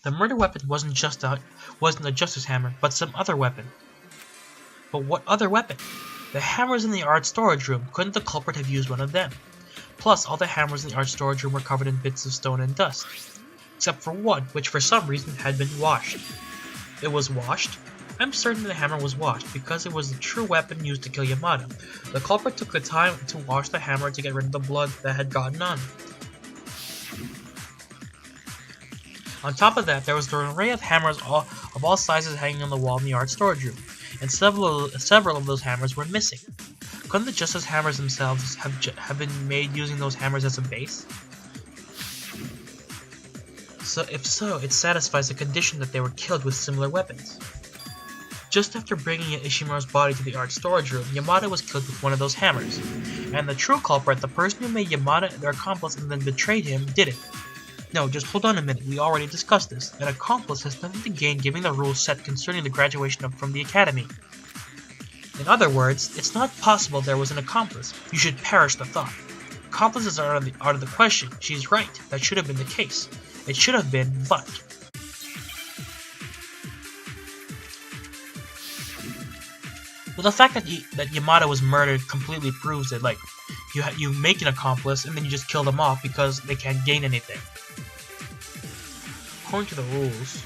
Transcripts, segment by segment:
The murder weapon wasn't a justice hammer, but some other weapon. But what other weapon? The hammers in the art storage room. Couldn't the culprit have used one of them? Plus, all the hammers in the art storage room were covered in bits of stone and dust. Except for one, which for some reason had been washed. It was washed? I'm certain the hammer was washed, because it was the true weapon used to kill Yamada. The culprit took the time to wash the hammer to get rid of the blood that had gotten on it. On top of that, there was an array of hammers of all sizes hanging on the wall in the art storage room, and several of those hammers were missing. Couldn't the justice hammers themselves have been made using those hammers as a base? So if so, it satisfies the condition that they were killed with similar weapons. Just after bringing Ishimaru's body to the art storage room, Yamada was killed with one of those hammers. And the true culprit, the person who made Yamada their accomplice and then betrayed him, did it. No, just hold on a minute, we already discussed this. An accomplice has nothing to gain giving the rules set concerning the graduation from the academy. In other words, it's not possible there was an accomplice. You should perish the thought. Accomplices are out of the question. She's right, that should have been the case. It should have been, but... Well, the fact that Yamada was murdered completely proves it. Like, you make an accomplice and then you just kill them off because they can't gain anything. According to the rules,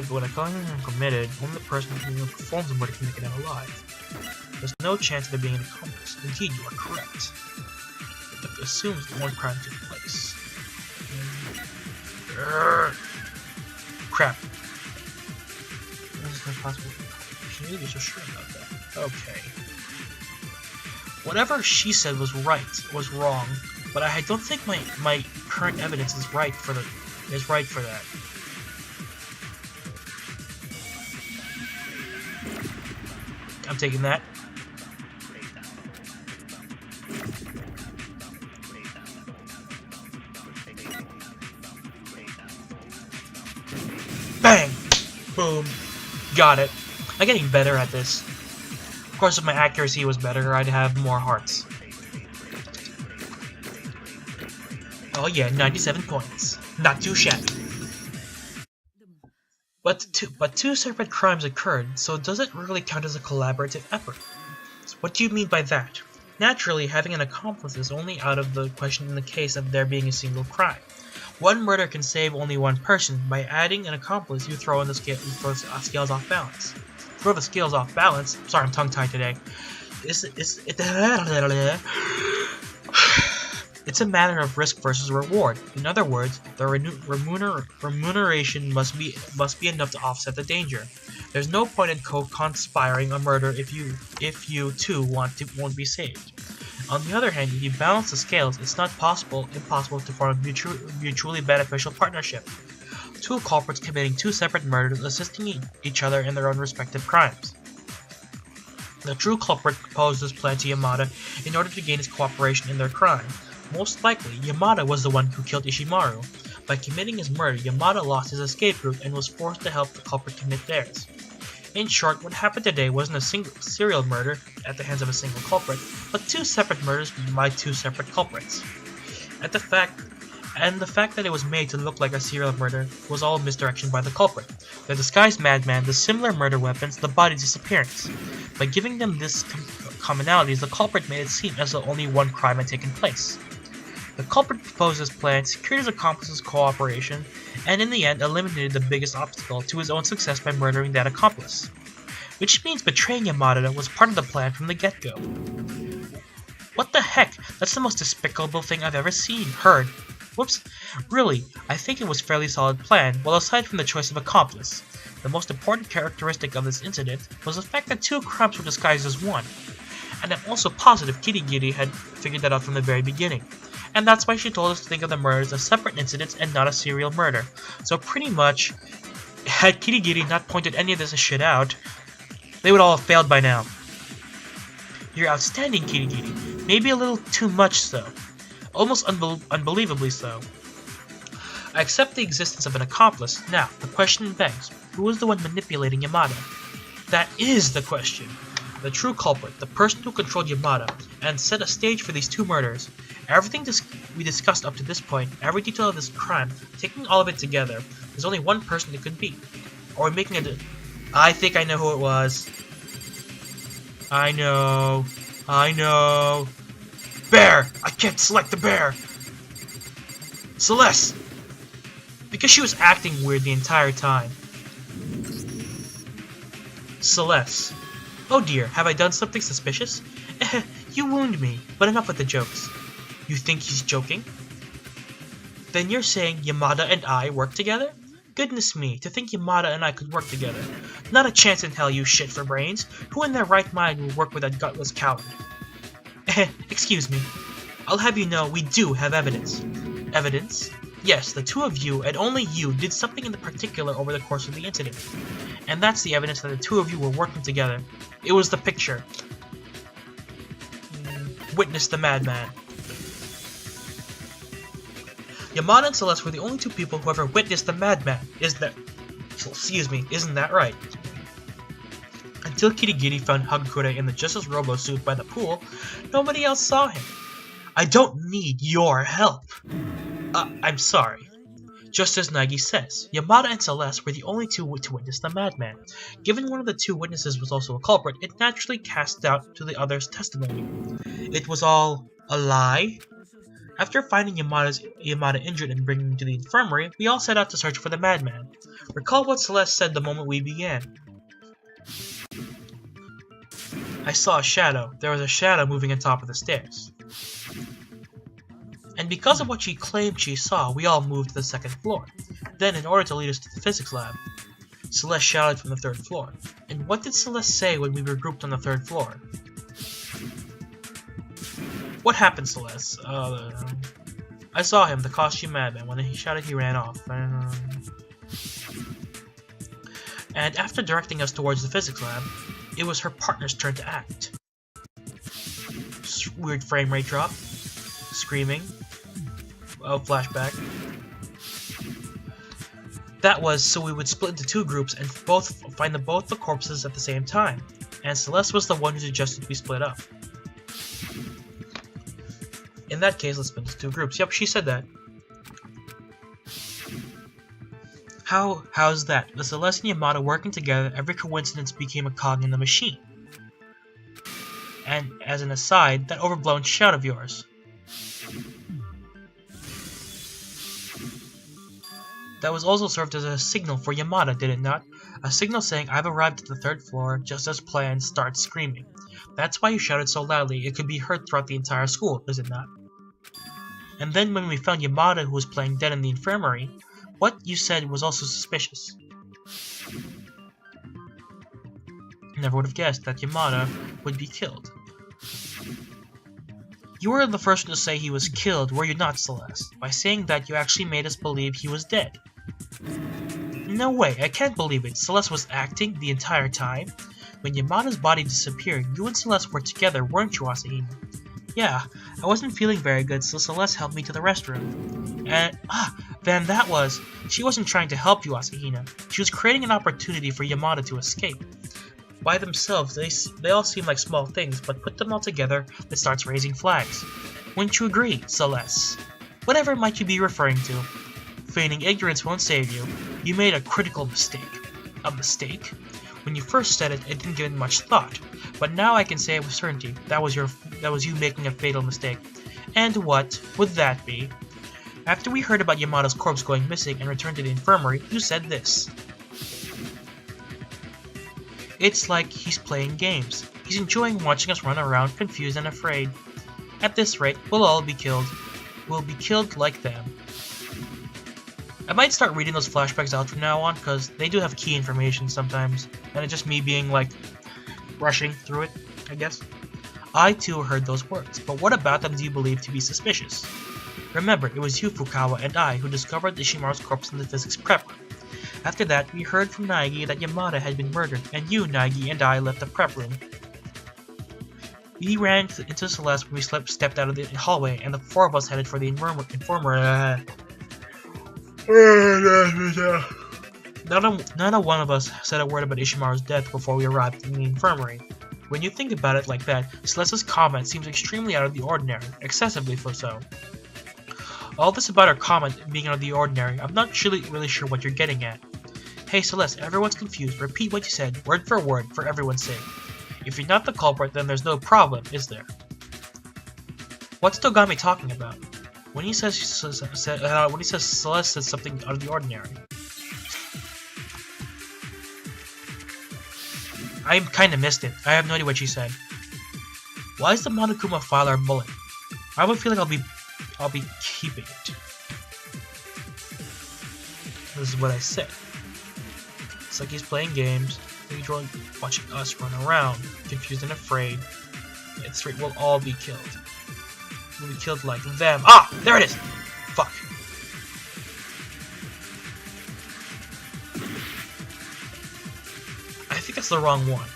when a crime is committed, only the person who performs the murder can make it out alive. There's no chance of there being an accomplice. Indeed, you are correct. It assumes that one crime took place. Crap. This is not possible. She really was so sure about that. Okay. Whatever she said was wrong, but I don't think my current evidence is right for that. I'm taking that. Bang! Boom. Got it. I'm getting better at this. Of course, if my accuracy was better, I'd have more hearts. Oh yeah, 97 points. Not too shabby. But two separate crimes occurred, so does it really count as a collaborative effort? So what do you mean by that? Naturally, having an accomplice is only out of the question in the case of there being a single crime. One murder can save only one person. By adding an accomplice, you throw the scales off balance. Throw the scales off balance. Sorry, I'm tongue-tied today. It's a matter of risk versus reward. In other words, the remuneration must be enough to offset the danger. There's no point in conspiring a murder if you too won't be saved. On the other hand, if you balance the scales, it's not impossible to form a mutually beneficial partnership. Two culprits committing two separate murders, assisting each other in their own respective crimes. The true culprit proposed this plan to Yamada in order to gain his cooperation in their crime. Most likely, Yamada was the one who killed Ishimaru. By committing his murder, Yamada lost his escape route and was forced to help the culprit commit theirs. In short, what happened today wasn't a single serial murder at the hands of a single culprit, but two separate murders by two separate culprits. The fact that it was made to look like a serial murder was all misdirection by the culprit. The disguised madman, the similar murder weapons, the body disappearance. By giving them this commonalities, the culprit made it seem as though only one crime had taken place. The culprit proposed his plan, secured his accomplice's cooperation, and in the end eliminated the biggest obstacle to his own success by murdering that accomplice. Which means betraying Yamada was part of the plan from the get-go. What the heck? That's the most despicable thing I've ever heard. Whoops. Really, I think it was a fairly solid plan, well aside from the choice of accomplice. The most important characteristic of this incident was the fact that two crimes were disguised as one. And I'm also positive Kirigiri had figured that out from the very beginning. And that's why she told us to think of the murders as separate incidents and not a serial murder. So pretty much, had Kirigiri not pointed any of this shit out, they would all have failed by now. You're outstanding, Kirigiri. Maybe a little too much so. Almost unbelievably so. I accept the existence of an accomplice. Now, the question begs, who was the one manipulating Yamada? That is the question. The true culprit, the person who controlled Yamada, and set a stage for these two murders. Everything we discussed up to this point, every detail of this crime, taking all of it together, there's only one person it could be. Or making a... I think I know who it was. I know. Bear! I can't select the bear! Celeste! Because she was acting weird the entire time. Celeste. Oh dear, have I done something suspicious? You wound me, but enough with the jokes. You think he's joking? Then you're saying Yamada and I work together? Goodness me, to think Yamada and I could work together. Not a chance in hell, you shit for brains. Who in their right mind will work with that gutless coward? Excuse me. I'll have you know we do have evidence. Evidence? Yes, the two of you, and only you, did something in particular over the course of the incident. And that's the evidence that the two of you were working together. It was the picture. Witness the madman. Yamada and Celeste were the only two people who ever witnessed the madman. Isn't that right? Until Kirigiri found Hagakure in the Justice Robo suit by the pool, nobody else saw him. I don't need your help. I'm sorry. Just as Nagi says, Yamada and Celeste were the only two to witness the madman. Given one of the two witnesses was also a culprit, it naturally cast doubt to the other's testimony. It was all a lie? After finding Yamada injured and bringing him to the infirmary, we all set out to search for the madman. Recall what Celeste said the moment we began. I saw a shadow. There was a shadow moving on top of the stairs. And because of what she claimed she saw, we all moved to the second floor. Then, in order to lead us to the physics lab, Celeste shouted from the third floor. And what did Celeste say when we were grouped on the third floor? What happened, Celeste? I saw him, the costume madman. When he shouted, he ran off. And after directing us towards the physics lab, it was her partner's turn to act. Weird frame rate drop. Screaming. Oh, flashback. That was so we would split into two groups and find both the corpses at the same time. And Celeste was the one who suggested we split up. In that case, let's split into two groups. Yep, she said that. How's that? With Celeste and Yamada working together, every coincidence became a cog in the machine. And as an aside, that overblown shout of yours. That was also served as a signal for Yamada, did it not? A signal saying, I've arrived at the third floor, just as planned, start screaming. That's why you shouted so loudly, it could be heard throughout the entire school, is it not? And then when we found Yamada who was playing dead in the infirmary, what you said was also suspicious. Never would have guessed that Yamada would be killed. You were the first one to say he was killed, were you not, Celeste? By saying that, you actually made us believe he was dead. No way, I can't believe it. Celeste was acting the entire time? When Yamada's body disappeared, you and Celeste were together, weren't you, Asahina? Yeah, I wasn't feeling very good, so Celeste helped me to the restroom. And, then that was... She wasn't trying to help you, Asahina. She was creating an opportunity for Yamada to escape. By themselves, they all seem like small things, but put them all together, it starts raising flags. Wouldn't you agree, Celeste? Whatever might you be referring to? Feigning ignorance won't save you. You made a critical mistake. A mistake? When you first said it, it didn't give it much thought, but now I can say with certainty that was you making a fatal mistake. And what would that be? After we heard about Yamada's corpse going missing and returned to the infirmary, you said this. It's like he's playing games. He's enjoying watching us run around, confused and afraid. At this rate, we'll all be killed. We'll be killed like them. I might start reading those flashbacks out from now on, because they do have key information sometimes, and it's just me being, like, rushing through it, I guess. I too heard those words, but what about them do you believe to be suspicious? Remember, it was you, Fukawa, and I who discovered Ishimaru's corpse in the physics prep room. After that, we heard from Nagi that Yamada had been murdered, and you, Nagi, and I left the prep room. We ran into Celeste when we stepped out of the hallway, and the four of us headed for the infirmary. None of one of us said a word about Ishimaru's death before we arrived in the infirmary. When you think about it like that, Celeste's comment seems extremely out of the ordinary, excessively so. All this about our comment being out of the ordinary, I'm not really sure what you're getting at. Hey Celeste, everyone's confused. Repeat what you said, word for everyone's sake. If you're not the culprit, then there's no problem, is there? What's Togami talking about? When he says Celeste says something out of the ordinary. I kinda missed it. I have no idea what she said. Why is the Monokuma file our bullet? I have a feeling I'll be keeping it. This is what I said. It's like he's playing games, watching us run around, confused and afraid. It's right, we'll all be killed. We'll be killed like them. Ah! There it is! Fuck. I think that's the wrong one.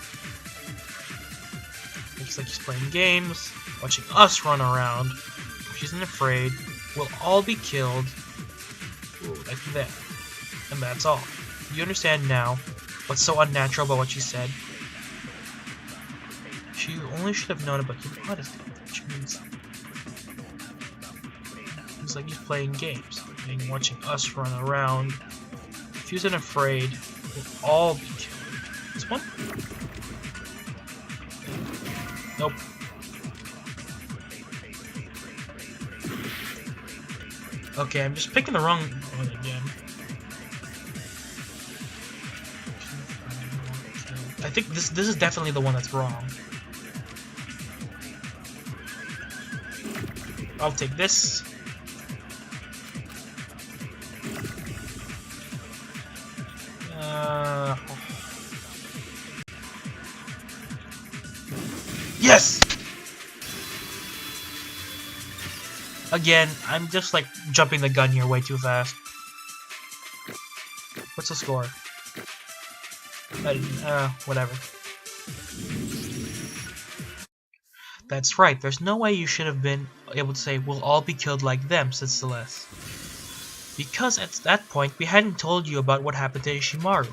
Looks like he's playing games, watching us run around, confused and afraid. We'll all be killed. Ooh, like that. And that's all. You understand now what's so unnatural about what she said? She only should have known about your modesty, which means it's like he's playing games, and watching us run around, confused and afraid. We'll all be killed. This one? Nope. Okay, I'm just picking the wrong one again. I think this is definitely the one that's wrong. I'll take this. Yes! Again, I'm just like jumping the gun here way too fast. What's the score? Whatever. That's right, there's no way you should have been able to say, we'll all be killed like them, said Celeste. Because at that point, we hadn't told you about what happened to Ishimaru.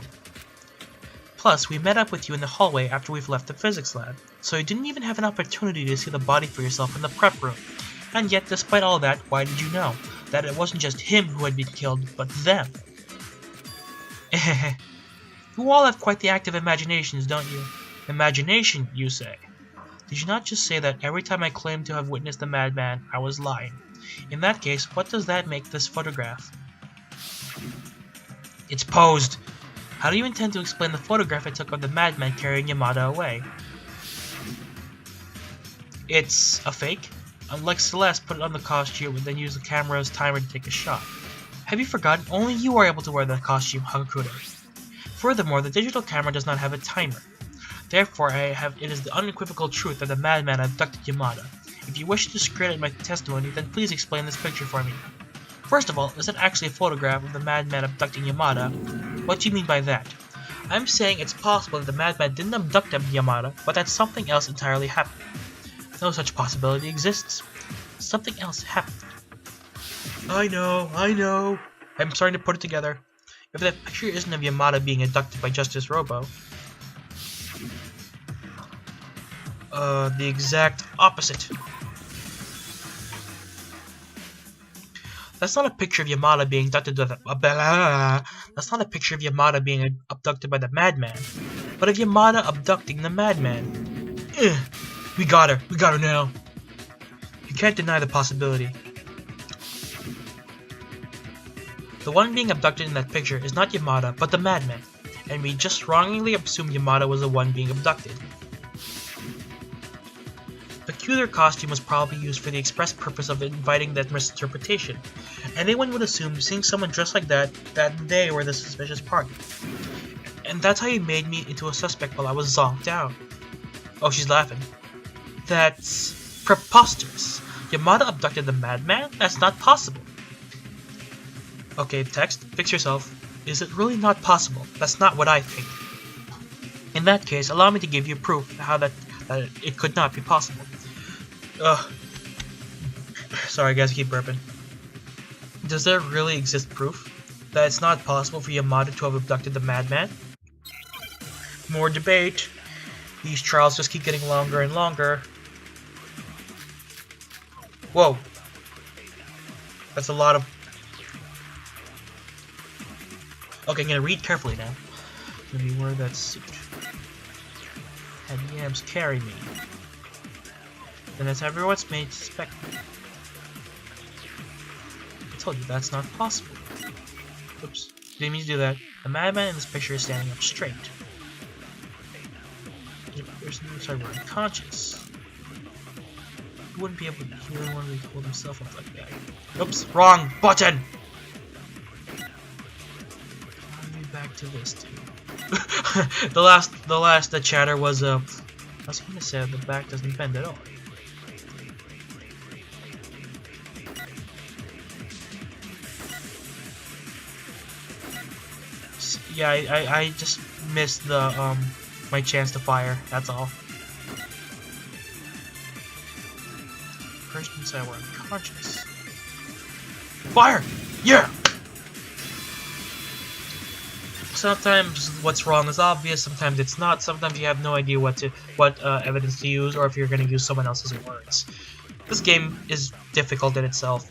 Plus, we met up with you in the hallway after we've left the physics lab, so you didn't even have an opportunity to see the body for yourself in the prep room. And yet, despite all that, why did you know that it wasn't just him who had been killed, but them? You all have quite the active imaginations, don't you? Imagination, you say? Did you not just say that every time I claimed to have witnessed the madman, I was lying? In that case, what does that make this photograph? It's posed! How do you intend to explain the photograph I took of the madman carrying Yamada away? It's a fake? Unlike Celeste, put it on the costume and then use the camera's timer to take a shot. Have you forgotten? Only you are able to wear the costume, Hagakure. Furthermore, the digital camera does not have a timer. Therefore, it is the unequivocal truth that the madman abducted Yamada. If you wish to discredit my testimony, then please explain this picture for me. First of all, is it actually a photograph of the madman abducting Yamada? What do you mean by that? I'm saying it's possible that the madman didn't abduct Yamada, but that something else entirely happened. No such possibility exists. Something else happened. I know. I'm starting to put it together. If that picture isn't of Yamada being abducted by Justice Robo, the exact opposite. That's not a picture of Yamada being abducted by that's not a picture of Yamada being abducted by the madman, but of Yamada abducting the madman. We got her now. You can't deny the possibility. The one being abducted in that picture is not Yamada, but the madman, and we just wrongly assumed Yamada was the one being abducted. The peculiar costume was probably used for the express purpose of inviting that misinterpretation. Anyone would assume seeing someone dressed like that they were the suspicious party. And that's how you made me into a suspect while I was zonked out. Oh, she's laughing. That's preposterous. Yamada abducted the madman? That's not possible. Okay, text, fix yourself. Is it really not possible? That's not what I think. In that case, allow me to give you proof how that it could not be possible. Sorry guys, I keep burping. Does there really exist proof that it's not possible for Yamada to have abducted the madman? More debate. These trials just keep getting longer and longer. Whoa. That's a lot of... Okay, I'm gonna read carefully now. Let me wear that suit. Had yams carry me. Then as everyone's made to suspect me. I told you that's not possible. Oops. Didn't mean to do that. The madman in this picture is standing up straight. The person inside were unconscious. He wouldn't be able to hear anyone when he hold himself up like that. Oops, wrong button! Back to this too. the last chatter was I was gonna say the back doesn't bend at all. Yeah, I just missed the my chance to fire. That's all. Person inside were unconscious. Fire! Yeah. Sometimes what's wrong is obvious, sometimes it's not, sometimes you have no idea what evidence to use, or if you're going to use someone else's words. This game is difficult in itself.